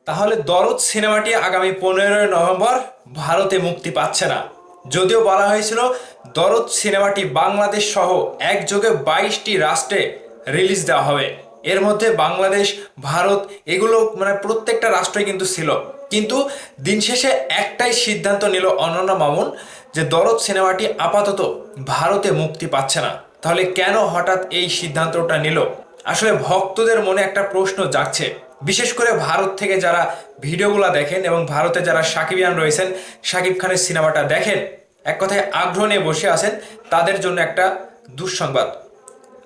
তাহলে দরদ সিনেমাটি আগামী 15ই নভেম্বর ভারতে মুক্তি পাচ্ছে না। যদিও বলা হয়েছিল দরদ সিনেমাটি বাংলাদেশ সহ একযোগে 22টি রাষ্ট্রে রিলিজ দেওয়া হবে। এর মধ্যে বাংলাদেশ, ভারত এগুলো মানে প্রত্যেকটা রাষ্ট্রই কিন্তু ছিল। কিন্তু দিন শেষে একটাই সিদ্ধান্ত নিল অনন্যা মামুন যে দরদ সিনেমাটি আপাতত ভারতে মুক্তি পাচ্ছে না। তাহলে কেন হঠাৎ এই সিদ্ধান্তটা নিল? আসলে ভক্তদের মনে একটা প্রশ্ন জাগছে, বিশেষ করে ভারত থেকে যারা ভিডিওগুলো দেখেন এবং ভারতে যারা সাকিবিয়ান রয়েছেন, সাকিব খানের সিনেমাটা দেখেন, এক কথায় আগ্রহ নিয়ে বসে আছেন, তাদের জন্য একটা দুঃসংবাদ।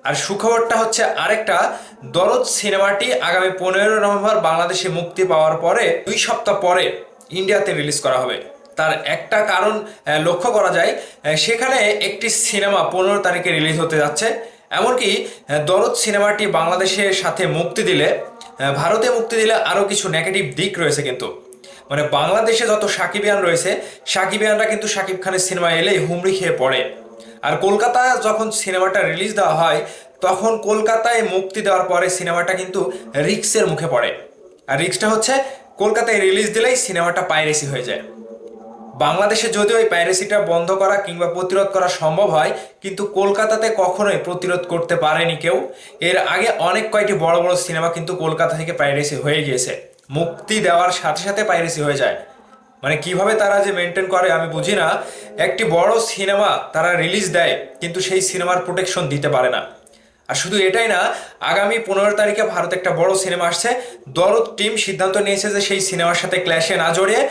আর সুখবরটা হচ্ছে আরেকটা, দরদ সিনেমাটি আগামী 15ই নভেম্বর বাংলাদেশে মুক্তি পাওয়ার পরে 2 সপ্তাহ পরে ইন্ডিয়াতে রিলিজ করা হবে। তার একটা কারণ লক্ষ্য করা যায়, সেখানে একটি সিনেমা 15 তারিখে রিলিজ হতে যাচ্ছে। এমনকি দরদ সিনেমাটি বাংলাদেশের সাথে মুক্তি দিলে, ভারতে মুক্তি দিলে আরও কিছু নেগেটিভ দিক রয়েছে। কিন্তু মানে বাংলাদেশে যত সাকিবিয়ান রয়েছে, সাকিবিয়ানরা কিন্তু সাকিব খানের সিনেমা এলেই হুমড়ি খেয়ে পড়ে। আর কলকাতায় যখন সিনেমাটা রিলিজ দেওয়া হয়, তখন কলকাতায় মুক্তি দেওয়ার পরে সিনেমাটা কিন্তু রিক্সের মুখে পড়ে। আর রিক্সটা হচ্ছে কলকাতায় রিলিজ দিলেই সিনেমাটা পাইরেসি হয়ে যায়। বাংলাদেশে যদিও এই পাইরেসিটা বন্ধ করা কিংবা প্রতিরোধ করা সম্ভব হয়, কিন্তু কলকাতাতে কখনোই প্রতিরোধ করতে পারেনি কেউ। এর আগে অনেক কয়টি বড় বড় সিনেমা কিন্তু কলকাতা থেকে পাইরেসি হয়ে গিয়েছে, মুক্তি দেওয়ার সাথে সাথে পাইরেসি হয়ে যায়। মানে কিভাবে তারা যে মেনটেন করে আমি বুঝি না। একটি বড় সিনেমা তারা রিলিজ দেয়, কিন্তু সেই সিনেমার প্রোটেকশন দিতে পারে না। আর শুধু এটাই না, আগামী 15 তারিখে ভারতে একটা বড় সিনেমা আসছে। দরদ টিম সিদ্ধান্ত নিয়েছে যে সেই সিনেমার সাথে ক্ল্যাশে না জড়িয়ে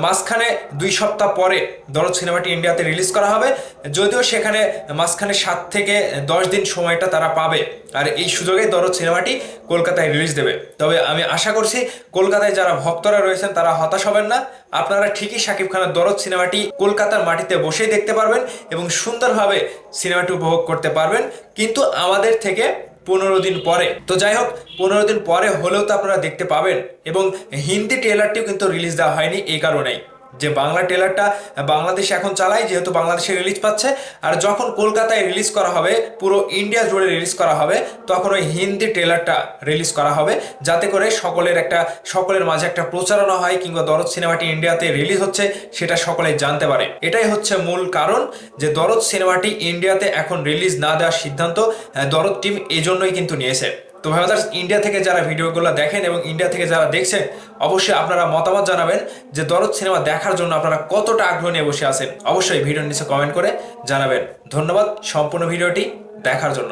মাঝখানে 2 সপ্তাহ পরে দরদ সিনেমাটি ইন্ডিয়াতে রিলিজ করা হবে। যদিও সেখানে মাঝখানে 7 থেকে 10 দিন সময়টা তারা পাবে, আর এই সুযোগে দরদ সিনেমাটি কলকাতায় রিলিজ দেবে। তবে আমি আশা করছি কলকাতায় যারা ভক্তরা রয়েছেন তারা হতাশ হবেন না। আপনারা ঠিকই শাকিব খানের দরদ সিনেমাটি কলকাতার মাটিতে বসেই দেখতে পারবেন এবং সুন্দরভাবে সিনেমাটি উপভোগ করতে পারবেন, কিন্তু আমাদের থেকে 15 দিন পরে। তো যাই হোক, 15 দিন পরে হলেও তো আপনারা দেখতে পাবেন। এবং হিন্দি ট্রেলারটিও কিন্তু রিলিজ দেওয়া হয়নি এই কারণেই যে বাংলা ট্রেলারটা বাংলাদেশ এখন চালায়, যেহেতু বাংলাদেশে রিলিজ পাচ্ছে। আর যখন কলকাতায় রিলিজ করা হবে, পুরো ইন্ডিয়া জুড়ে রিলিজ করা হবে, তখন ওই হিন্দি ট্রেলারটা রিলিজ করা হবে, যাতে করে সকলের মাঝে একটা প্রচারণা হয়, কিংবা দরদ সিনেমাটি ইন্ডিয়াতে রিলিজ হচ্ছে সেটা সকলে জানতে পারে। এটাই হচ্ছে মূল কারণ যে দরদ সিনেমাটি ইন্ডিয়াতে এখন রিলিজ না দেওয়ার সিদ্ধান্ত দরদ টিম এই জন্যই কিন্তু নিয়েছে। তো ভাইবাদার্স, ইন্ডিয়া থেকে যারা ভিডিওগুলো দেখেন এবং ইন্ডিয়া থেকে যারা দেখছেন, অবশ্যই আপনারা মতামত জানাবেন যে দরদ সিনেমা দেখার জন্য আপনারা কতটা আগ্রহ নিয়ে বসে আছেন। অবশ্যই ভিডিওর নিচে কমেন্ট করে জানাবেন। ধন্যবাদ সম্পূর্ণ ভিডিওটি দেখার জন্য।